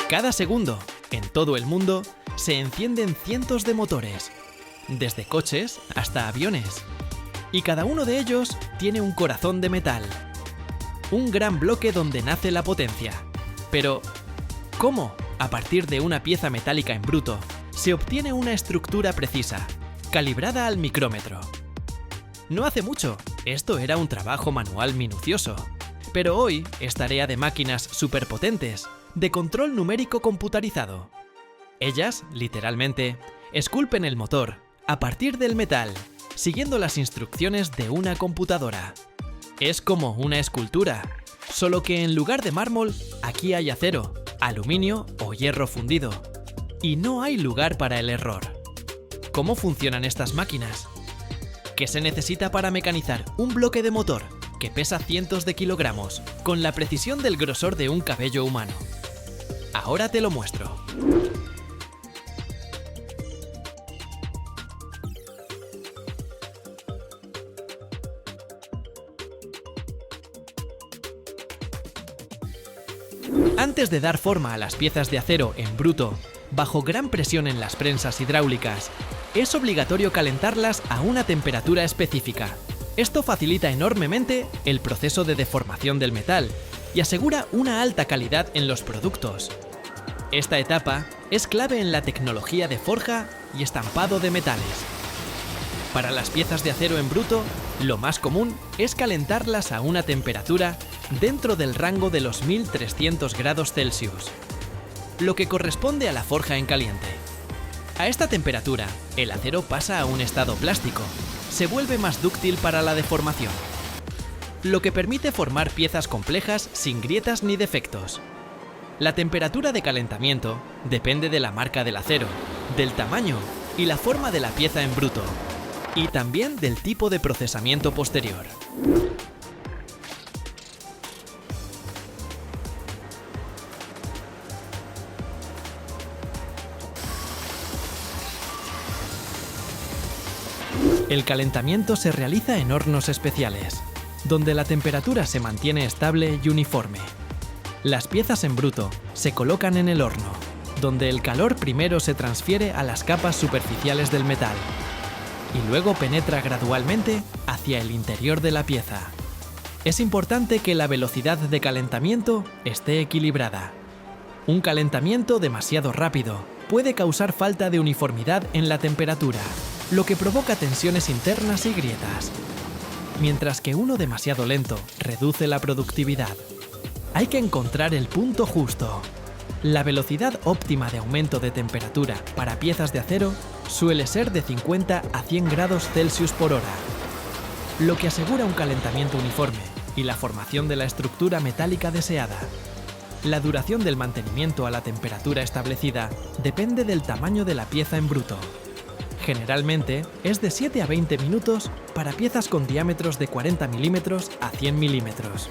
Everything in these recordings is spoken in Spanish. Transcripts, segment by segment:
Cada segundo, en todo el mundo, se encienden cientos de motores, desde coches hasta aviones. Y cada uno de ellos tiene un corazón de metal. Un gran bloque donde nace la potencia. Pero, ¿cómo, a partir de una pieza metálica en bruto, se obtiene una estructura precisa, calibrada al micrómetro? No hace mucho, esto era un trabajo manual minucioso. Pero hoy es tarea de máquinas superpotentes, de control numérico computarizado. Ellas, literalmente, esculpen el motor a partir del metal, siguiendo las instrucciones de una computadora. Es como una escultura, solo que en lugar de mármol, aquí hay acero, aluminio o hierro fundido. Y no hay lugar para el error. ¿Cómo funcionan estas máquinas? ¿Qué se necesita para mecanizar un bloque de motor que pesa cientos de kilogramos, con la precisión del grosor de un cabello humano? Ahora te lo muestro. Antes de dar forma a las piezas de acero en bruto, bajo gran presión en las prensas hidráulicas, es obligatorio calentarlas a una temperatura específica. Esto facilita enormemente el proceso de deformación del metal y asegura una alta calidad en los productos. Esta etapa es clave en la tecnología de forja y estampado de metales. Para las piezas de acero en bruto, lo más común es calentarlas a una temperatura dentro del rango de los 1300 grados Celsius, lo que corresponde a la forja en caliente. A esta temperatura, el acero pasa a un estado plástico, se vuelve más dúctil para la deformación, lo que permite formar piezas complejas sin grietas ni defectos. La temperatura de calentamiento depende de la marca del acero, del tamaño y la forma de la pieza en bruto, y también del tipo de procesamiento posterior. El calentamiento se realiza en hornos especiales, donde la temperatura se mantiene estable y uniforme. Las piezas en bruto se colocan en el horno, donde el calor primero se transfiere a las capas superficiales del metal y luego penetra gradualmente hacia el interior de la pieza. Es importante que la velocidad de calentamiento esté equilibrada. Un calentamiento demasiado rápido puede causar falta de uniformidad en la temperatura, lo que provoca tensiones internas y grietas, mientras que uno demasiado lento reduce la productividad. Hay que encontrar el punto justo. La velocidad óptima de aumento de temperatura para piezas de acero suele ser de 50 a 100 grados Celsius por hora, lo que asegura un calentamiento uniforme y la formación de la estructura metálica deseada. La duración del mantenimiento a la temperatura establecida depende del tamaño de la pieza en bruto. Generalmente es de 7 a 20 minutos para piezas con diámetros de 40 milímetros a 100 milímetros.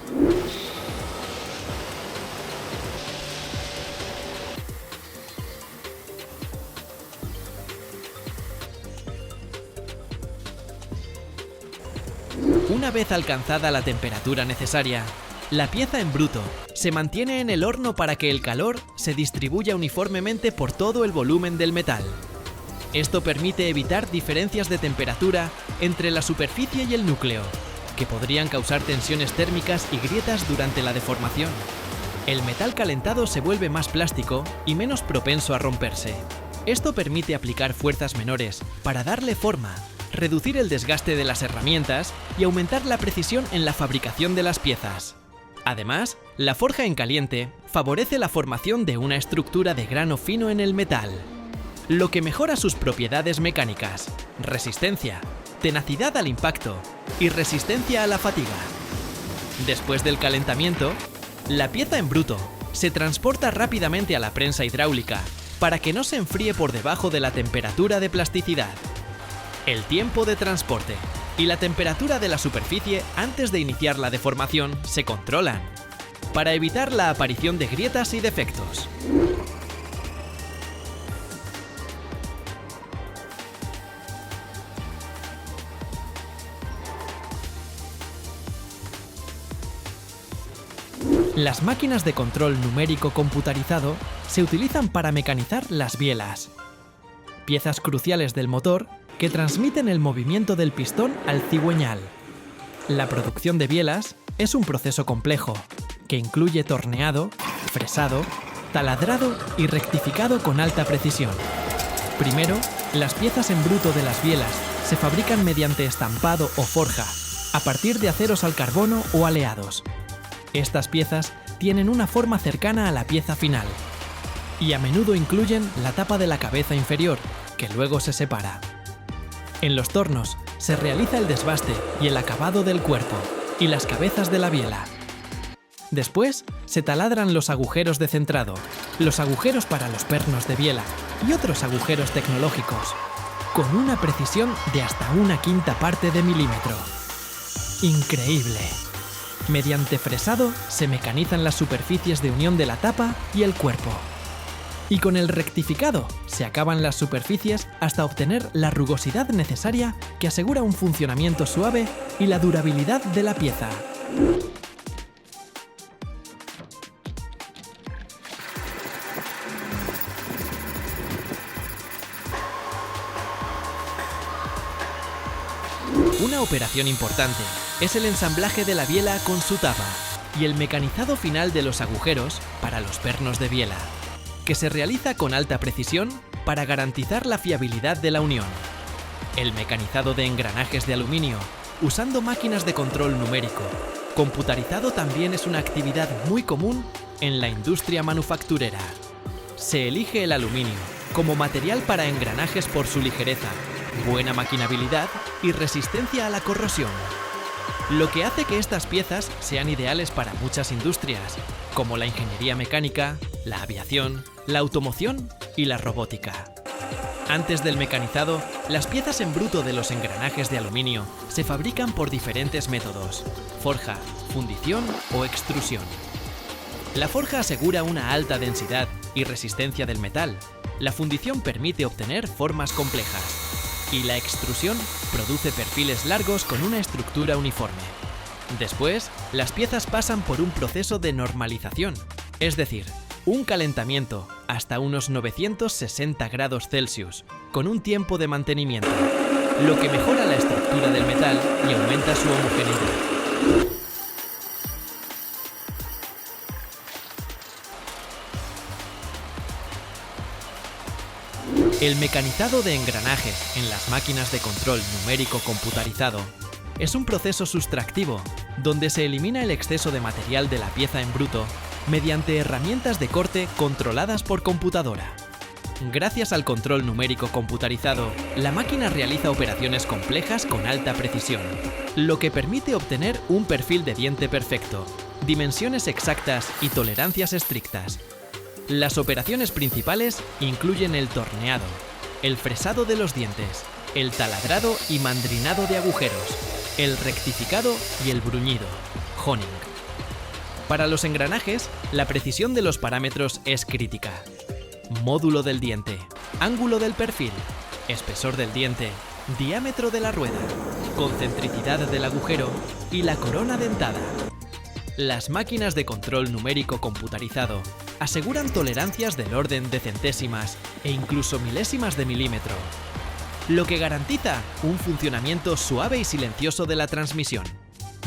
Una vez alcanzada la temperatura necesaria, la pieza en bruto se mantiene en el horno para que el calor se distribuya uniformemente por todo el volumen del metal. Esto permite evitar diferencias de temperatura entre la superficie y el núcleo, que podrían causar tensiones térmicas y grietas durante la deformación. El metal calentado se vuelve más plástico y menos propenso a romperse. Esto permite aplicar fuerzas menores para darle forma, reducir el desgaste de las herramientas y aumentar la precisión en la fabricación de las piezas. Además, la forja en caliente favorece la formación de una estructura de grano fino en el metal, lo que mejora sus propiedades mecánicas, resistencia, tenacidad al impacto y resistencia a la fatiga. Después del calentamiento, la pieza en bruto se transporta rápidamente a la prensa hidráulica para que no se enfríe por debajo de la temperatura de plasticidad. El tiempo de transporte y la temperatura de la superficie antes de iniciar la deformación se controlan, para evitar la aparición de grietas y defectos. Las máquinas de control numérico computarizado se utilizan para mecanizar las bielas, piezas cruciales del motor que transmiten el movimiento del pistón al cigüeñal. La producción de bielas es un proceso complejo que incluye torneado, fresado, taladrado y rectificado con alta precisión. Primero, las piezas en bruto de las bielas se fabrican mediante estampado o forja, a partir de aceros al carbono o aleados. Estas piezas tienen una forma cercana a la pieza final y a menudo incluyen la tapa de la cabeza inferior, que luego se separa. En los tornos se realiza el desbaste y el acabado del cuerpo y las cabezas de la biela. Después se taladran los agujeros de centrado, los agujeros para los pernos de biela y otros agujeros tecnológicos, con una precisión de hasta 1/5 parte de milímetro. ¡Increíble! Mediante fresado se mecanizan las superficies de unión de la tapa y el cuerpo. Y con el rectificado se acaban las superficies hasta obtener la rugosidad necesaria que asegura un funcionamiento suave y la durabilidad de la pieza. Una operación importante es el ensamblaje de la biela con su tapa y el mecanizado final de los agujeros para los pernos de biela, que se realiza con alta precisión para garantizar la fiabilidad de la unión. El mecanizado de engranajes de aluminio, usando máquinas de control numérico, computarizado también es una actividad muy común en la industria manufacturera. Se elige el aluminio como material para engranajes por su ligereza, buena maquinabilidad y resistencia a la corrosión, lo que hace que estas piezas sean ideales para muchas industrias, como la ingeniería mecánica, la aviación, la automoción y la robótica. Antes del mecanizado, las piezas en bruto de los engranajes de aluminio se fabrican por diferentes métodos: forja, fundición o extrusión. La forja asegura una alta densidad y resistencia del metal. La fundición permite obtener formas complejas. Y la extrusión produce perfiles largos con una estructura uniforme. Después, las piezas pasan por un proceso de normalización, es decir, un calentamiento hasta unos 960 grados Celsius, con un tiempo de mantenimiento, lo que mejora la estructura del metal y aumenta su homogeneidad. El mecanizado de engranajes en las máquinas de control numérico computarizado es un proceso sustractivo donde se elimina el exceso de material de la pieza en bruto mediante herramientas de corte controladas por computadora. Gracias al control numérico computarizado, la máquina realiza operaciones complejas con alta precisión, lo que permite obtener un perfil de diente perfecto, dimensiones exactas y tolerancias estrictas. Las operaciones principales incluyen el torneado, el fresado de los dientes, el taladrado y mandrinado de agujeros, el rectificado y el bruñido, honing. Para los engranajes, la precisión de los parámetros es crítica. Módulo del diente, ángulo del perfil, espesor del diente, diámetro de la rueda, concentricidad del agujero y la corona dentada. Las máquinas de control numérico computarizado aseguran tolerancias del orden de centésimas e incluso milésimas de milímetro, lo que garantiza un funcionamiento suave y silencioso de la transmisión.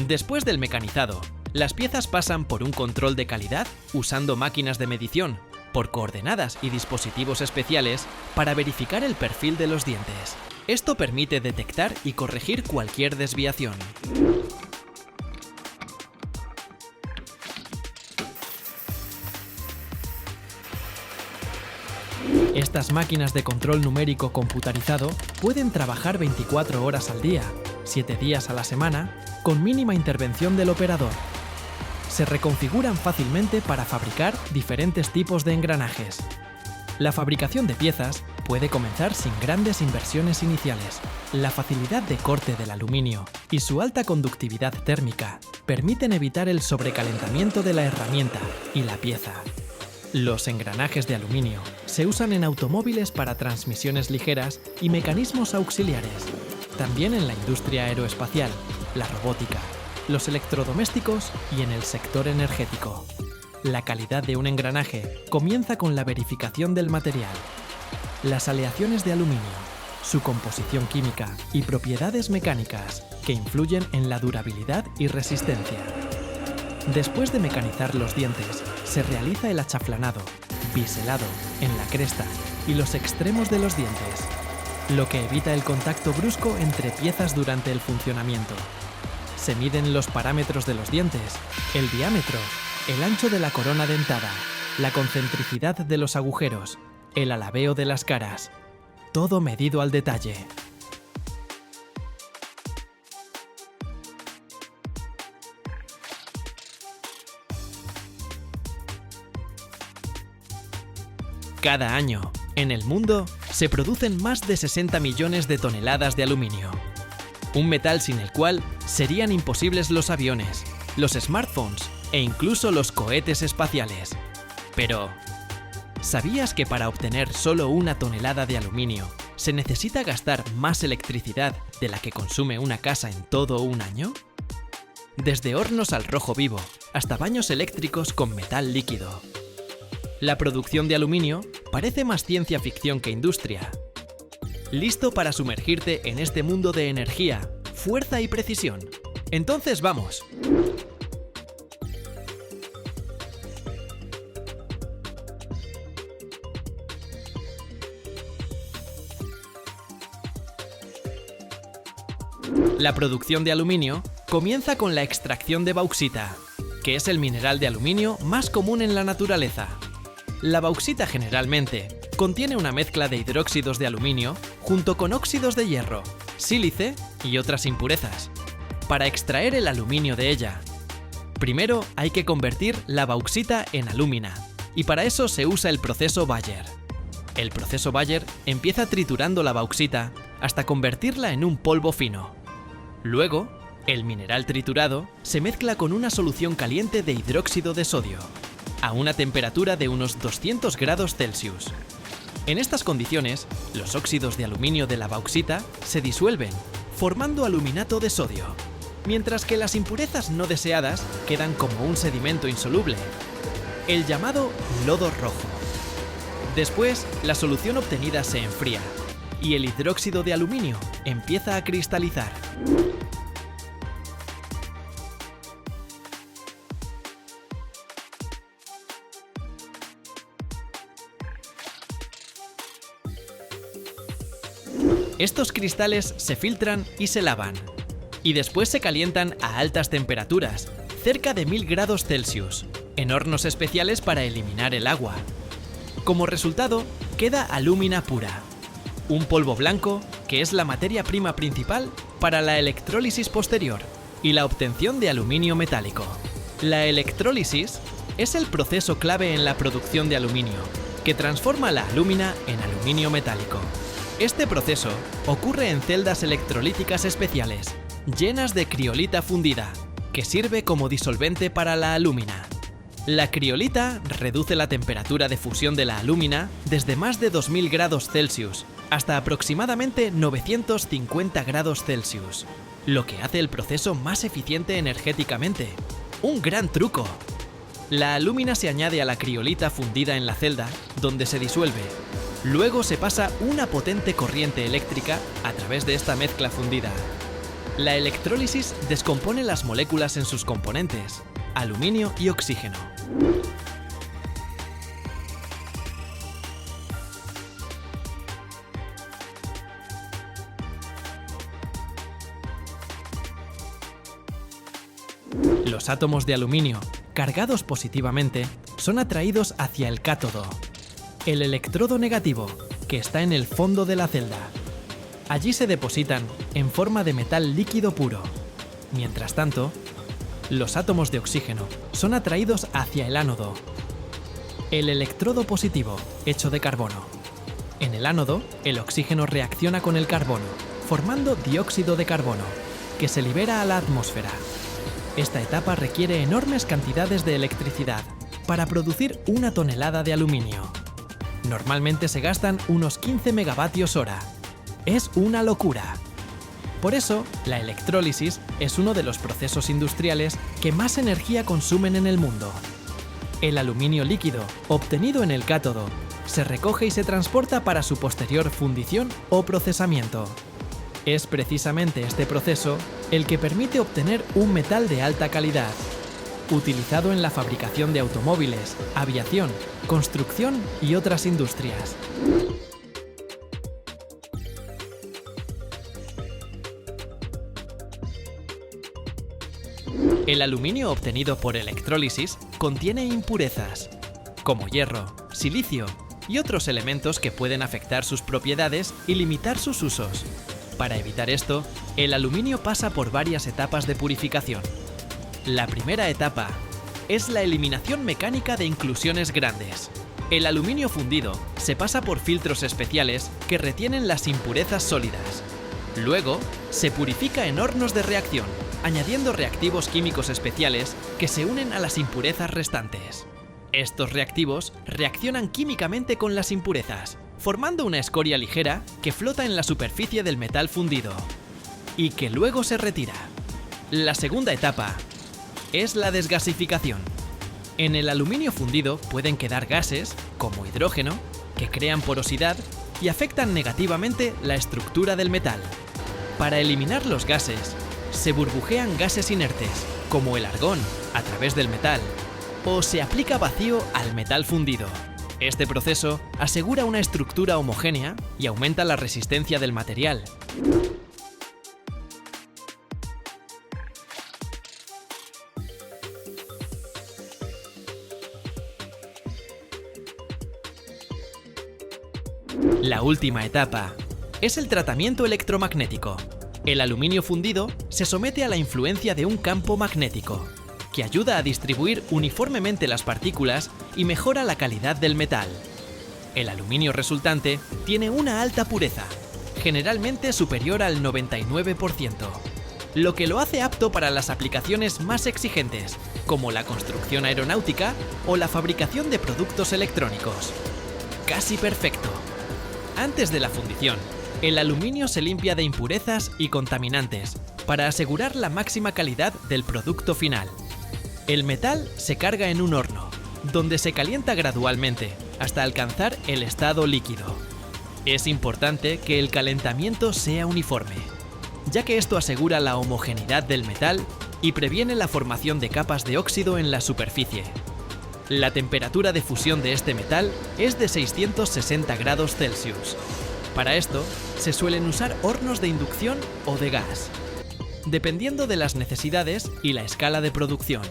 Después del mecanizado, las piezas pasan por un control de calidad usando máquinas de medición, por coordenadas y dispositivos especiales para verificar el perfil de los dientes. Esto permite detectar y corregir cualquier desviación. Estas máquinas de control numérico computarizado pueden trabajar 24 horas al día, 7 días a la semana, con mínima intervención del operador. Se reconfiguran fácilmente para fabricar diferentes tipos de engranajes. La fabricación de piezas puede comenzar sin grandes inversiones iniciales. La facilidad de corte del aluminio y su alta conductividad térmica permiten evitar el sobrecalentamiento de la herramienta y la pieza. Los engranajes de aluminio se usan en automóviles para transmisiones ligeras y mecanismos auxiliares. También en la industria aeroespacial, la robótica, los electrodomésticos y en el sector energético. La calidad de un engranaje comienza con la verificación del material. Las aleaciones de aluminio, su composición química y propiedades mecánicas que influyen en la durabilidad y resistencia. Después de mecanizar los dientes, se realiza el achaflanado, biselado, en la cresta y los extremos de los dientes, lo que evita el contacto brusco entre piezas durante el funcionamiento. Se miden los parámetros de los dientes, el diámetro, el ancho de la corona dentada, la concentricidad de los agujeros, el alabeo de las caras. Todo medido al detalle. Cada año, en el mundo, se producen más de 60 millones de toneladas de aluminio. Un metal sin el cual serían imposibles los aviones, los smartphones e incluso los cohetes espaciales. Pero, ¿sabías que para obtener solo 1 tonelada de aluminio se necesita gastar más electricidad de la que consume una casa en todo un año? Desde hornos al rojo vivo hasta baños eléctricos con metal líquido. La producción de aluminio parece más ciencia ficción que industria. ¿Listo para sumergirte en este mundo de energía, fuerza y precisión? Entonces vamos. La producción de aluminio comienza con la extracción de bauxita, que es el mineral de aluminio más común en la naturaleza. La bauxita generalmente contiene una mezcla de hidróxidos de aluminio junto con óxidos de hierro, sílice y otras impurezas. Para extraer el aluminio de ella, primero hay que convertir la bauxita en alúmina, y para eso se usa el proceso Bayer. El proceso Bayer empieza triturando la bauxita hasta convertirla en un polvo fino. Luego, el mineral triturado se mezcla con una solución caliente de hidróxido de sodio, a una temperatura de unos 200 grados Celsius. En estas condiciones, los óxidos de aluminio de la bauxita se disuelven, formando aluminato de sodio, mientras que las impurezas no deseadas quedan como un sedimento insoluble, el llamado lodo rojo. Después, la solución obtenida se enfría, y el hidróxido de aluminio empieza a cristalizar. Estos cristales se filtran y se lavan, y después se calientan a altas temperaturas, cerca de 1000 grados Celsius, en hornos especiales para eliminar el agua. Como resultado, queda alúmina pura, un polvo blanco que es la materia prima principal para la electrólisis posterior y la obtención de aluminio metálico. La electrólisis es el proceso clave en la producción de aluminio, que transforma la alúmina en aluminio metálico. Este proceso ocurre en celdas electrolíticas especiales, llenas de criolita fundida, que sirve como disolvente para la alúmina. La criolita reduce la temperatura de fusión de la alúmina desde más de 2000 grados Celsius hasta aproximadamente 950 grados Celsius, lo que hace el proceso más eficiente energéticamente. ¡Un gran truco! La alúmina se añade a la criolita fundida en la celda, donde se disuelve. Luego se pasa una potente corriente eléctrica a través de esta mezcla fundida. La electrólisis descompone las moléculas en sus componentes, aluminio y oxígeno. Los átomos de aluminio, cargados positivamente, son atraídos hacia el cátodo, el electrodo negativo, que está en el fondo de la celda. Allí se depositan en forma de metal líquido puro. Mientras tanto, los átomos de oxígeno son atraídos hacia el ánodo, el electrodo positivo, hecho de carbono. En el ánodo, el oxígeno reacciona con el carbono, formando dióxido de carbono, que se libera a la atmósfera. Esta etapa requiere enormes cantidades de electricidad para producir 1 tonelada de aluminio. Normalmente se gastan unos 15 megavatios hora. Es una locura. Por eso, la electrólisis es uno de los procesos industriales que más energía consumen en el mundo. El aluminio líquido, obtenido en el cátodo, se recoge y se transporta para su posterior fundición o procesamiento. Es precisamente este proceso el que permite obtener un metal de alta calidad, utilizado en la fabricación de automóviles, aviación, construcción y otras industrias. El aluminio obtenido por electrólisis contiene impurezas, como hierro, silicio y otros elementos que pueden afectar sus propiedades y limitar sus usos. Para evitar esto, el aluminio pasa por varias etapas de purificación. La primera etapa es la eliminación mecánica de inclusiones grandes. El aluminio fundido se pasa por filtros especiales que retienen las impurezas sólidas. Luego, se purifica en hornos de reacción, añadiendo reactivos químicos especiales que se unen a las impurezas restantes. Estos reactivos reaccionan químicamente con las impurezas, formando una escoria ligera que flota en la superficie del metal fundido y que luego se retira. La segunda etapa es la desgasificación. En el aluminio fundido pueden quedar gases, como hidrógeno, que crean porosidad y afectan negativamente la estructura del metal. Para eliminar los gases, se burbujean gases inertes, como el argón, a través del metal, o se aplica vacío al metal fundido. Este proceso asegura una estructura homogénea y aumenta la resistencia del material. La última etapa es el tratamiento electromagnético. El aluminio fundido se somete a la influencia de un campo magnético, que ayuda a distribuir uniformemente las partículas y mejora la calidad del metal. El aluminio resultante tiene una alta pureza, generalmente superior al 99%, lo que lo hace apto para las aplicaciones más exigentes, como la construcción aeronáutica o la fabricación de productos electrónicos. Casi perfecto. Antes de la fundición, el aluminio se limpia de impurezas y contaminantes para asegurar la máxima calidad del producto final. El metal se carga en un horno, donde se calienta gradualmente hasta alcanzar el estado líquido. Es importante que el calentamiento sea uniforme, ya que esto asegura la homogeneidad del metal y previene la formación de capas de óxido en la superficie. La temperatura de fusión de este metal es de 660 grados Celsius. Para esto, se suelen usar hornos de inducción o de gas, dependiendo de las necesidades y la escala de producción.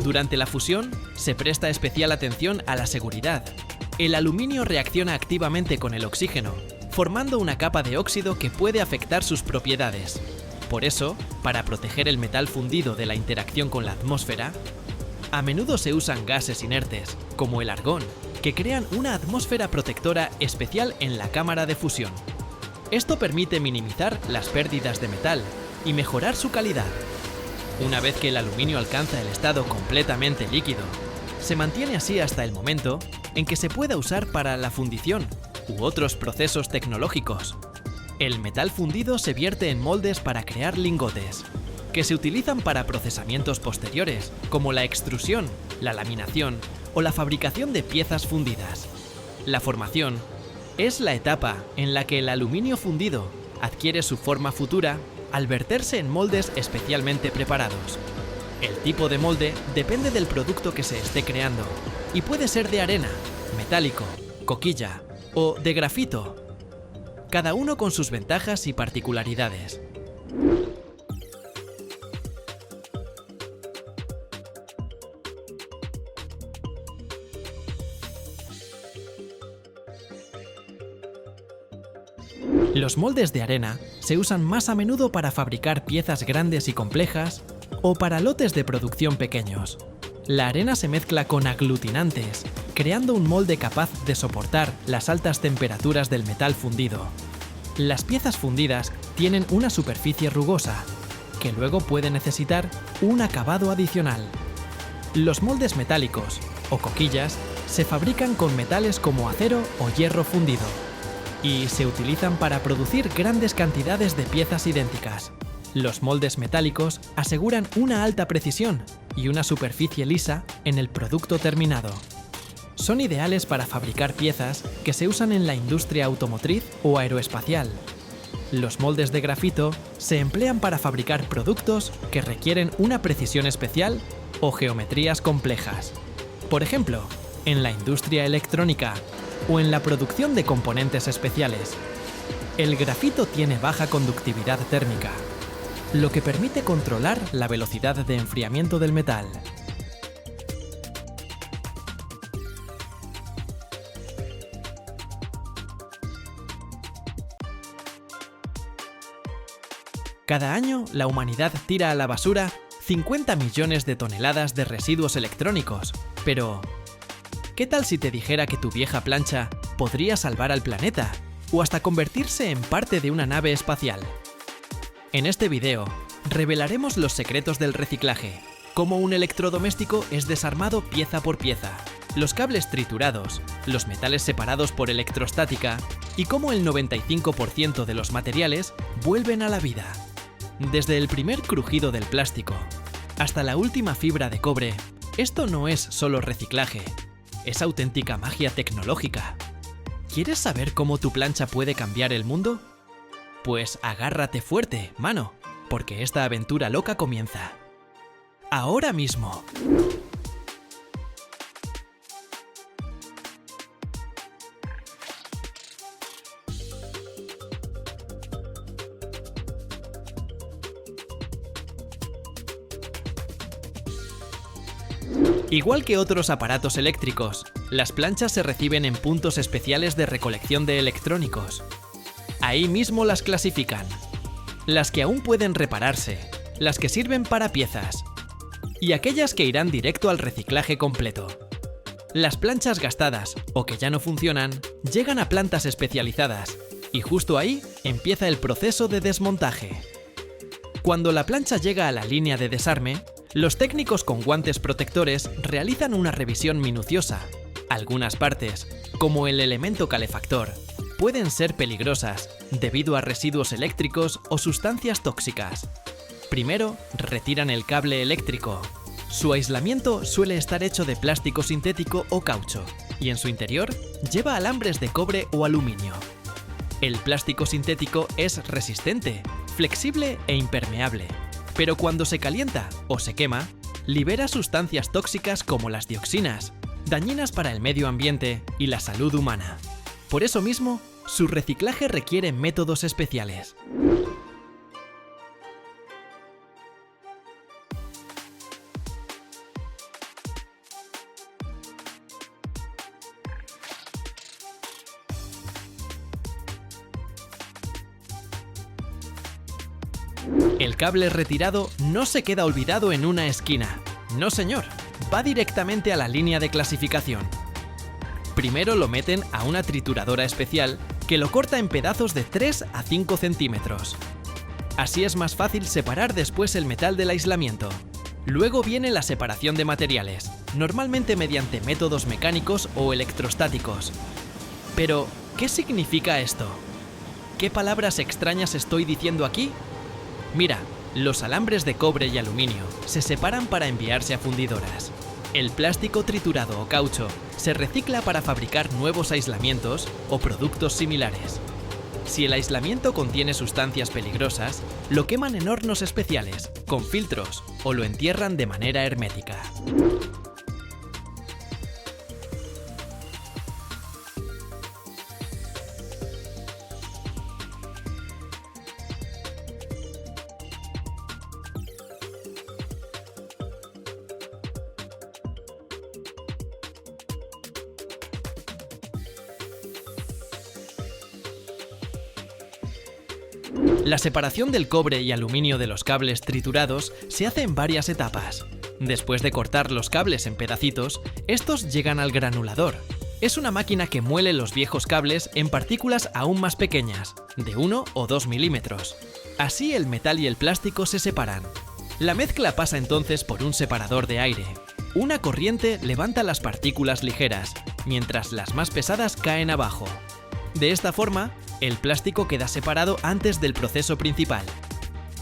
Durante la fusión, se presta especial atención a la seguridad. El aluminio reacciona activamente con el oxígeno, formando una capa de óxido que puede afectar sus propiedades. Por eso, para proteger el metal fundido de la interacción con la atmósfera, a menudo se usan gases inertes, como el argón, que crean una atmósfera protectora especial en la cámara de fusión. Esto permite minimizar las pérdidas de metal y mejorar su calidad. Una vez que el aluminio alcanza el estado completamente líquido, se mantiene así hasta el momento en que se pueda usar para la fundición u otros procesos tecnológicos. El metal fundido se vierte en moldes para crear lingotes, que se utilizan para procesamientos posteriores, como la extrusión, la laminación o la fabricación de piezas fundidas. La formación es la etapa en la que el aluminio fundido adquiere su forma futura al verterse en moldes especialmente preparados. El tipo de molde depende del producto que se esté creando y puede ser de arena, metálico, coquilla o de grafito, cada uno con sus ventajas y particularidades. Los moldes de arena se usan más a menudo para fabricar piezas grandes y complejas o para lotes de producción pequeños. La arena se mezcla con aglutinantes, creando un molde capaz de soportar las altas temperaturas del metal fundido. Las piezas fundidas tienen una superficie rugosa, que luego puede necesitar un acabado adicional. Los moldes metálicos, o coquillas, se fabrican con metales como acero o hierro fundido. y se utilizan para producir grandes cantidades de piezas idénticas. Los moldes metálicos aseguran una alta precisión y una superficie lisa en el producto terminado. Son ideales para fabricar piezas que se usan en la industria automotriz o aeroespacial. Los moldes de grafito se emplean para fabricar productos que requieren una precisión especial o geometrías complejas. Por ejemplo, en la industria electrónica o en la producción de componentes especiales. El grafito tiene baja conductividad térmica, lo que permite controlar la velocidad de enfriamiento del metal. Cada año, la humanidad tira a la basura 50 millones de toneladas de residuos electrónicos. Pero, ¿qué tal si te dijera que tu vieja plancha podría salvar al planeta o hasta convertirse en parte de una nave espacial? En este video, revelaremos los secretos del reciclaje, cómo un electrodoméstico es desarmado pieza por pieza, los cables triturados, los metales separados por electrostática y cómo el 95% de los materiales vuelven a la vida. Desde el primer crujido del plástico hasta la última fibra de cobre, esto no es solo reciclaje, es auténtica magia tecnológica. ¿Quieres saber cómo tu plancha puede cambiar el mundo? Pues agárrate fuerte, mano, porque esta aventura loca comienza. ¡Ahora mismo! Igual que otros aparatos eléctricos, las planchas se reciben en puntos especiales de recolección de electrónicos. Ahí mismo las clasifican. Las que aún pueden repararse, las que sirven para piezas, y aquellas que irán directo al reciclaje completo. Las planchas gastadas o que ya no funcionan llegan a plantas especializadas, y justo ahí empieza el proceso de desmontaje. Cuando la plancha llega a la línea de desarme, los técnicos con guantes protectores realizan una revisión minuciosa. Algunas partes, como el elemento calefactor, pueden ser peligrosas debido a residuos eléctricos o sustancias tóxicas. Primero, retiran el cable eléctrico. Su aislamiento suele estar hecho de plástico sintético o caucho, y en su interior lleva alambres de cobre o aluminio. El plástico sintético es resistente, flexible e impermeable, pero cuando se calienta o se quema, libera sustancias tóxicas como las dioxinas, dañinas para el medio ambiente y la salud humana. Por eso mismo, su reciclaje requiere métodos especiales. El cable retirado no se queda olvidado en una esquina. No señor, va directamente a la línea de clasificación. Primero lo meten a una trituradora especial que lo corta en pedazos de 3 a 5 centímetros. Así es más fácil separar después el metal del aislamiento. Luego viene la separación de materiales, normalmente mediante métodos mecánicos o electrostáticos. Pero, ¿qué significa esto? ¿Qué palabras extrañas estoy diciendo aquí? Mira, los alambres de cobre y aluminio se separan para enviarse a fundidoras. El plástico triturado o caucho se recicla para fabricar nuevos aislamientos o productos similares. Si el aislamiento contiene sustancias peligrosas, lo queman en hornos especiales, con filtros, o lo entierran de manera hermética. La separación del cobre y aluminio de los cables triturados se hace en varias etapas. Después de cortar los cables en pedacitos, estos llegan al granulador. Es una máquina que muele los viejos cables en partículas aún más pequeñas, de 1 o 2 milímetros. Así el metal y el plástico se separan. La mezcla pasa entonces por un separador de aire. Una corriente levanta las partículas ligeras, mientras las más pesadas caen abajo. De esta forma, el plástico queda separado antes del proceso principal.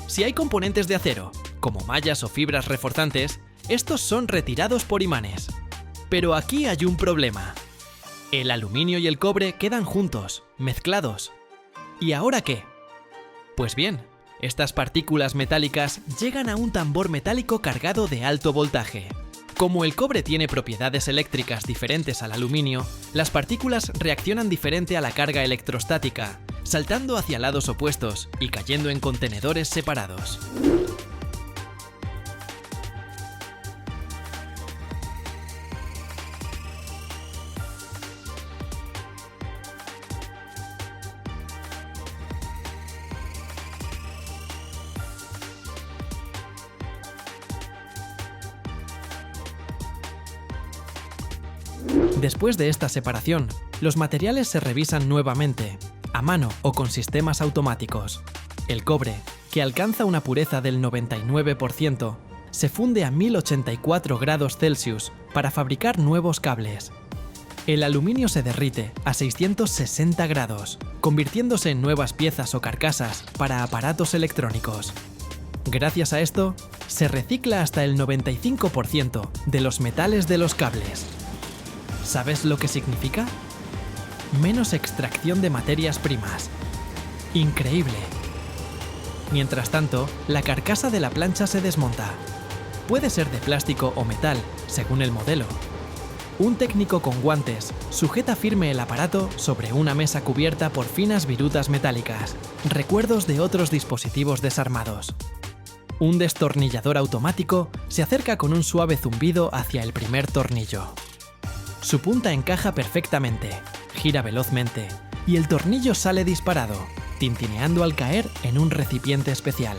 Si hay componentes de acero, como mallas o fibras reforzantes, estos son retirados por imanes. Pero aquí hay un problema. El aluminio y el cobre quedan juntos, mezclados. ¿Y ahora qué? Pues bien, estas partículas metálicas llegan a un tambor metálico cargado de alto voltaje. Como el cobre tiene propiedades eléctricas diferentes al aluminio, las partículas reaccionan diferente a la carga electrostática, saltando hacia lados opuestos y cayendo en contenedores separados. Después de esta separación, los materiales se revisan nuevamente, a mano o con sistemas automáticos. El cobre, que alcanza una pureza del 99%, se funde a 1084 grados Celsius para fabricar nuevos cables. El aluminio se derrite a 660 grados, convirtiéndose en nuevas piezas o carcasas para aparatos electrónicos. Gracias a esto, se recicla hasta el 95% de los metales de los cables. ¿Sabes lo que significa? Menos extracción de materias primas. ¡Increíble! Mientras tanto, la carcasa de la plancha se desmonta. Puede ser de plástico o metal, según el modelo. Un técnico con guantes sujeta firme el aparato sobre una mesa cubierta por finas virutas metálicas, recuerdos de otros dispositivos desarmados. Un destornillador automático se acerca con un suave zumbido hacia el primer tornillo. Su punta encaja perfectamente, gira velozmente, y el tornillo sale disparado, tintineando al caer en un recipiente especial.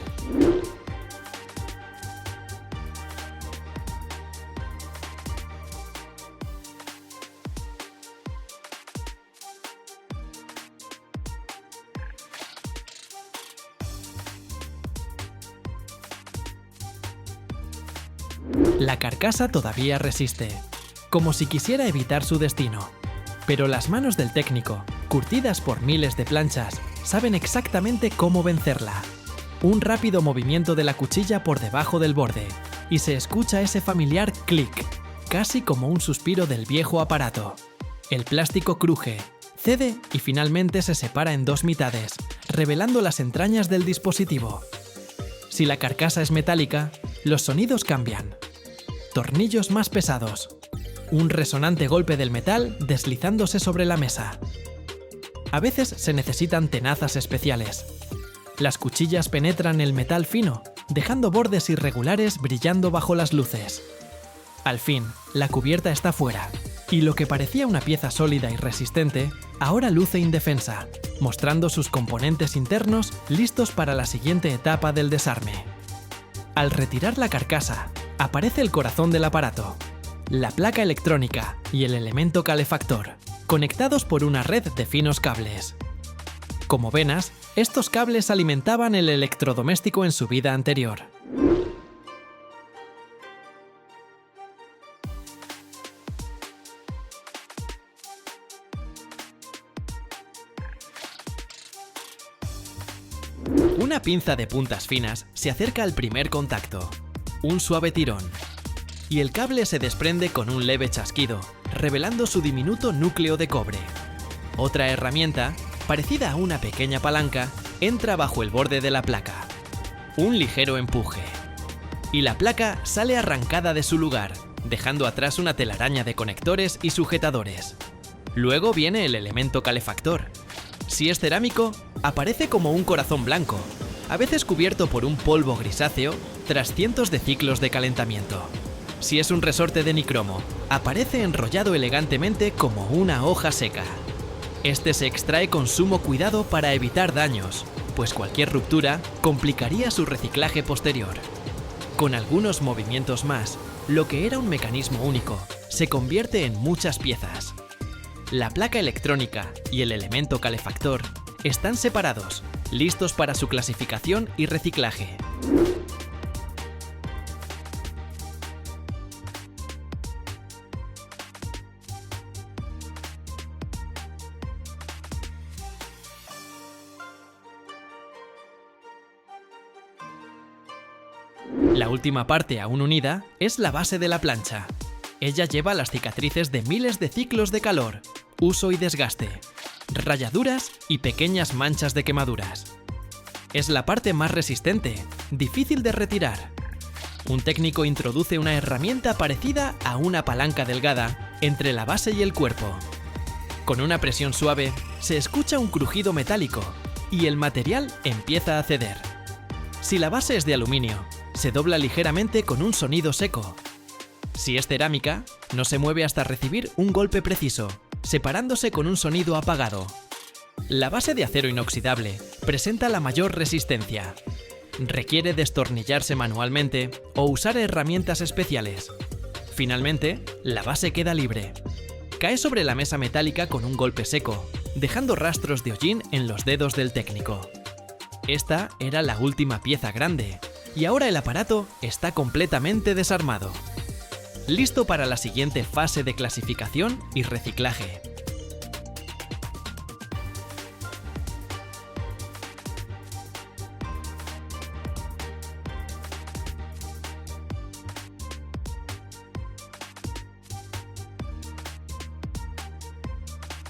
La carcasa todavía resiste, como si quisiera evitar su destino. Pero las manos del técnico, curtidas por miles de planchas, saben exactamente cómo vencerla. Un rápido movimiento de la cuchilla por debajo del borde, y se escucha ese familiar clic, casi como un suspiro del viejo aparato. El plástico cruje, cede y finalmente se separa en dos mitades, revelando las entrañas del dispositivo. Si la carcasa es metálica, los sonidos cambian. Tornillos más pesados. Un resonante golpe del metal deslizándose sobre la mesa. A veces se necesitan tenazas especiales. Las cuchillas penetran el metal fino, dejando bordes irregulares brillando bajo las luces. Al fin, la cubierta está fuera, y lo que parecía una pieza sólida y resistente, ahora luce indefensa, mostrando sus componentes internos listos para la siguiente etapa del desarme. Al retirar la carcasa, aparece el corazón del aparato, la placa electrónica y el elemento calefactor, conectados por una red de finos cables. Como venas, estos cables alimentaban el electrodoméstico en su vida anterior. Una pinza de puntas finas se acerca al primer contacto. Un suave tirón. Y el cable se desprende con un leve chasquido, revelando su diminuto núcleo de cobre. Otra herramienta, parecida a una pequeña palanca, entra bajo el borde de la placa. Un ligero empuje. Y la placa sale arrancada de su lugar, dejando atrás una telaraña de conectores y sujetadores. Luego viene el elemento calefactor. Si es cerámico, aparece como un corazón blanco, a veces cubierto por un polvo grisáceo tras cientos de ciclos de calentamiento. Si es un resorte de nicromo, aparece enrollado elegantemente como una hoja seca. Este se extrae con sumo cuidado para evitar daños, pues cualquier ruptura complicaría su reciclaje posterior. Con algunos movimientos más, lo que era un mecanismo único se convierte en muchas piezas. La placa electrónica y el elemento calefactor están separados, listos para su clasificación y reciclaje. La última parte aún unida es la base de la plancha. Ella lleva las cicatrices de miles de ciclos de calor, uso y desgaste, rayaduras y pequeñas manchas de quemaduras. Es la parte más resistente, difícil de retirar. Un técnico introduce una herramienta parecida a una palanca delgada entre la base y el cuerpo. Con una presión suave, se escucha un crujido metálico y el material empieza a ceder. Si la base es de aluminio, se dobla ligeramente con un sonido seco. Si es cerámica, no se mueve hasta recibir un golpe preciso, separándose con un sonido apagado. La base de acero inoxidable presenta la mayor resistencia. Requiere destornillarse manualmente o usar herramientas especiales. Finalmente, la base queda libre. Cae sobre la mesa metálica con un golpe seco, dejando rastros de hollín en los dedos del técnico. Esta era la última pieza grande, y ahora el aparato está completamente desarmado. Listo para la siguiente fase de clasificación y reciclaje.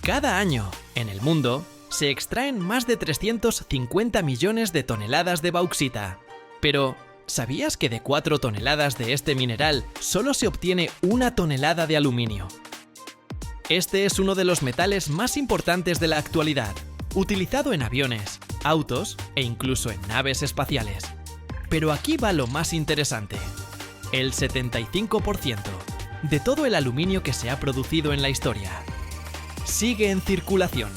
Cada año, en el mundo, se extraen más de 350 millones de toneladas de bauxita. Pero, ¿sabías que de 4 toneladas de este mineral solo se obtiene 1 tonelada de aluminio? Este es uno de los metales más importantes de la actualidad, utilizado en aviones, autos e incluso en naves espaciales. Pero aquí va lo más interesante. El 75% de todo el aluminio que se ha producido en la historia sigue en circulación.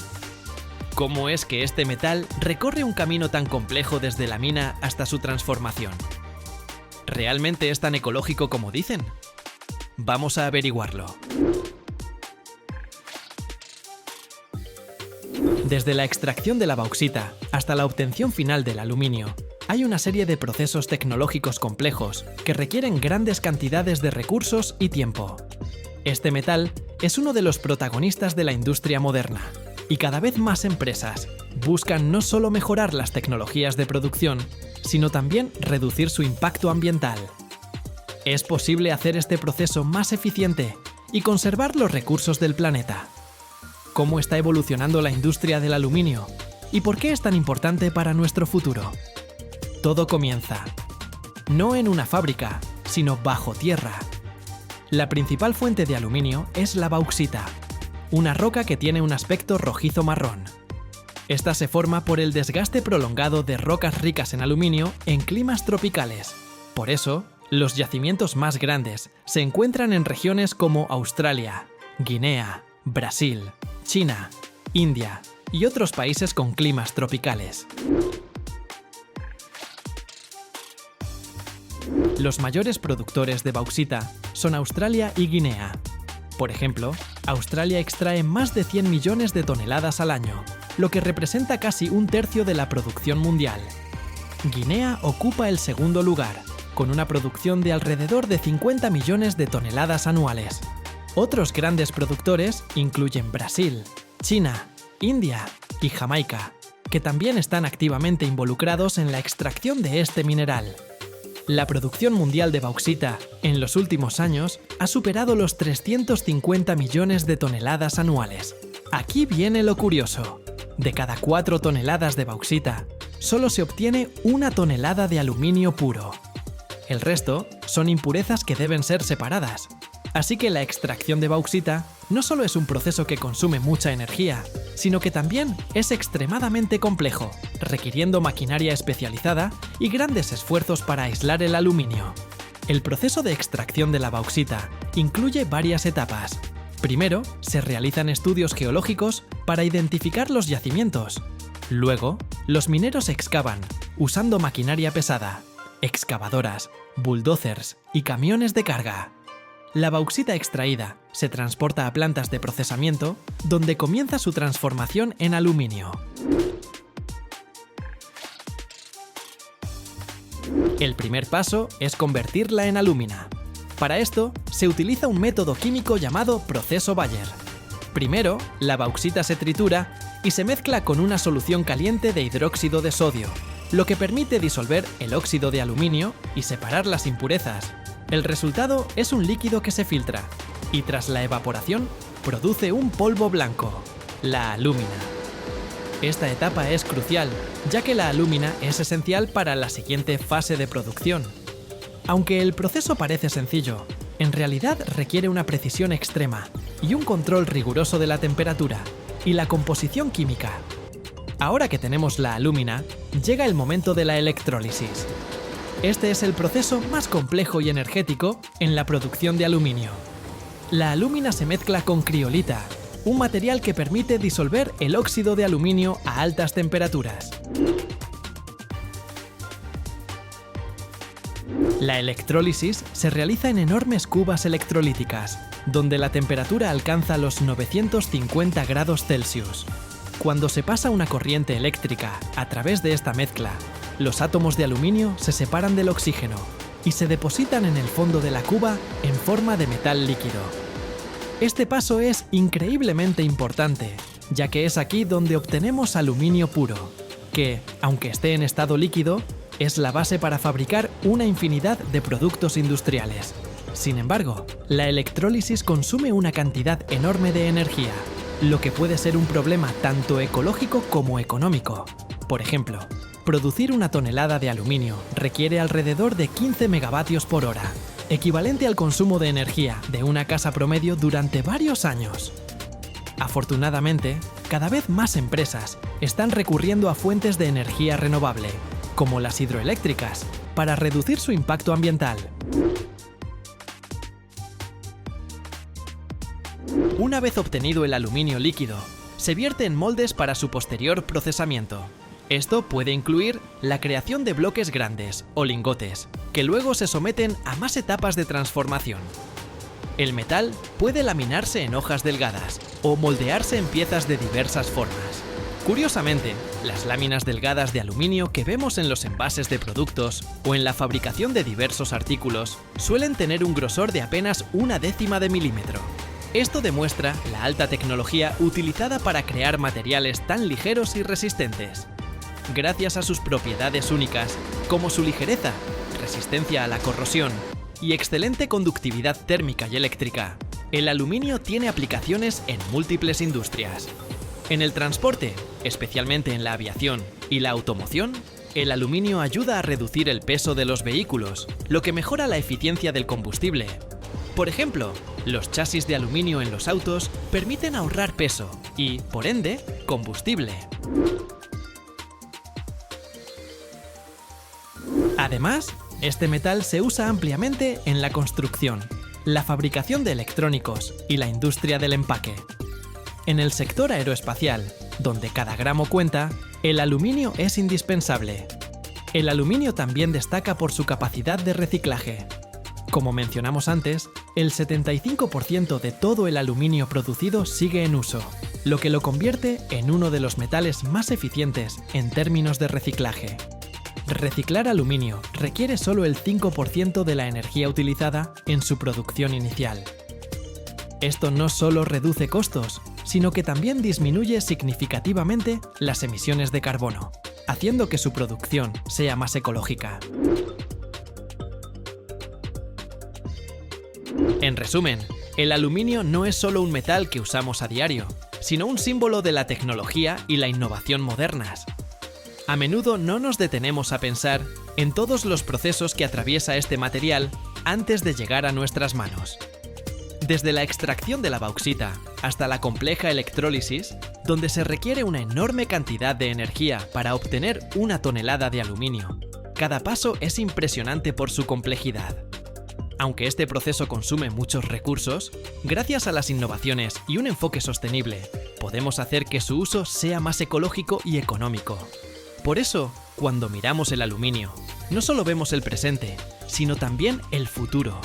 ¿Cómo es que este metal recorre un camino tan complejo desde la mina hasta su transformación? ¿Realmente es tan ecológico como dicen? Vamos a averiguarlo. Desde la extracción de la bauxita hasta la obtención final del aluminio, hay una serie de procesos tecnológicos complejos que requieren grandes cantidades de recursos y tiempo. Este metal es uno de los protagonistas de la industria moderna, y cada vez más empresas buscan no solo mejorar las tecnologías de producción, sino también reducir su impacto ambiental. Es posible hacer este proceso más eficiente y conservar los recursos del planeta. ¿Cómo está evolucionando la industria del aluminio? ¿Y por qué es tan importante para nuestro futuro? Todo comienza, no en una fábrica, sino bajo tierra. La principal fuente de aluminio es la bauxita, una roca que tiene un aspecto rojizo-marrón. Esta se forma por el desgaste prolongado de rocas ricas en aluminio en climas tropicales. Por eso, los yacimientos más grandes se encuentran en regiones como Australia, Guinea, Brasil, China, India y otros países con climas tropicales. Los mayores productores de bauxita son Australia y Guinea. Por ejemplo, Australia extrae más de 100 millones de toneladas al año, lo que representa casi un tercio de la producción mundial. Guinea ocupa el segundo lugar, con una producción de alrededor de 50 millones de toneladas anuales. Otros grandes productores incluyen Brasil, China, India y Jamaica, que también están activamente involucrados en la extracción de este mineral. La producción mundial de bauxita en los últimos años ha superado los 350 millones de toneladas anuales. Aquí viene lo curioso. De cada 4 toneladas de bauxita, solo se obtiene 1 tonelada de aluminio puro. El resto son impurezas que deben ser separadas. Así que la extracción de bauxita no solo es un proceso que consume mucha energía, sino que también es extremadamente complejo, requiriendo maquinaria especializada y grandes esfuerzos para aislar el aluminio. El proceso de extracción de la bauxita incluye varias etapas. Primero, se realizan estudios geológicos para identificar los yacimientos. Luego, los mineros excavan, usando maquinaria pesada, excavadoras, bulldozers y camiones de carga. La bauxita extraída se transporta a plantas de procesamiento, donde comienza su transformación en aluminio. El primer paso es convertirla en alúmina. Para esto, se utiliza un método químico llamado proceso Bayer. Primero, la bauxita se tritura y se mezcla con una solución caliente de hidróxido de sodio, lo que permite disolver el óxido de aluminio y separar las impurezas. El resultado es un líquido que se filtra y tras la evaporación produce un polvo blanco, la alúmina. Esta etapa es crucial, ya que la alúmina es esencial para la siguiente fase de producción. Aunque el proceso parece sencillo, en realidad requiere una precisión extrema y un control riguroso de la temperatura y la composición química. Ahora que tenemos la alúmina, llega el momento de la electrólisis. Este es el proceso más complejo y energético en la producción de aluminio. La alúmina se mezcla con criolita, un material que permite disolver el óxido de aluminio a altas temperaturas. La electrólisis se realiza en enormes cubas electrolíticas, donde la temperatura alcanza los 950 grados Celsius. Cuando se pasa una corriente eléctrica a través de esta mezcla, los átomos de aluminio se separan del oxígeno y se depositan en el fondo de la cuba en forma de metal líquido. Este paso es increíblemente importante, ya que es aquí donde obtenemos aluminio puro, que, aunque esté en estado líquido, es la base para fabricar una infinidad de productos industriales. Sin embargo, la electrólisis consume una cantidad enorme de energía, lo que puede ser un problema tanto ecológico como económico. Por ejemplo, producir una tonelada de aluminio requiere alrededor de 15 megavatios por hora, equivalente al consumo de energía de una casa promedio durante varios años. Afortunadamente, cada vez más empresas están recurriendo a fuentes de energía renovable, como las hidroeléctricas, para reducir su impacto ambiental. Una vez obtenido el aluminio líquido, se vierte en moldes para su posterior procesamiento. Esto puede incluir la creación de bloques grandes o lingotes, que luego se someten a más etapas de transformación. El metal puede laminarse en hojas delgadas o moldearse en piezas de diversas formas. Curiosamente, las láminas delgadas de aluminio que vemos en los envases de productos o en la fabricación de diversos artículos suelen tener un grosor de apenas 1/10 de milímetro. Esto demuestra la alta tecnología utilizada para crear materiales tan ligeros y resistentes. Gracias a sus propiedades únicas, como su ligereza, resistencia a la corrosión y excelente conductividad térmica y eléctrica, el aluminio tiene aplicaciones en múltiples industrias. En el transporte, especialmente en la aviación y la automoción, el aluminio ayuda a reducir el peso de los vehículos, lo que mejora la eficiencia del combustible. Por ejemplo, los chasis de aluminio en los autos permiten ahorrar peso y, por ende, combustible. Además, este metal se usa ampliamente en la construcción, la fabricación de electrónicos y la industria del empaque. En el sector aeroespacial, donde cada gramo cuenta, el aluminio es indispensable. El aluminio también destaca por su capacidad de reciclaje. Como mencionamos antes, el 75% de todo el aluminio producido sigue en uso, lo que lo convierte en uno de los metales más eficientes en términos de reciclaje. Reciclar aluminio requiere solo el 5% de la energía utilizada en su producción inicial. Esto no solo reduce costos, sino que también disminuye significativamente las emisiones de carbono, haciendo que su producción sea más ecológica. En resumen, el aluminio no es solo un metal que usamos a diario, sino un símbolo de la tecnología y la innovación modernas. A menudo no nos detenemos a pensar en todos los procesos que atraviesa este material antes de llegar a nuestras manos. Desde la extracción de la bauxita hasta la compleja electrólisis, donde se requiere una enorme cantidad de energía para obtener una tonelada de aluminio, cada paso es impresionante por su complejidad. Aunque este proceso consume muchos recursos, gracias a las innovaciones y un enfoque sostenible, podemos hacer que su uso sea más ecológico y económico. Por eso, cuando miramos el aluminio, no solo vemos el presente, sino también el futuro.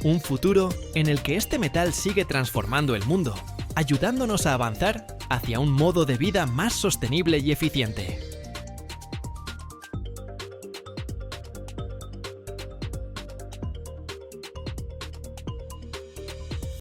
Un futuro en el que este metal sigue transformando el mundo, ayudándonos a avanzar hacia un modo de vida más sostenible y eficiente.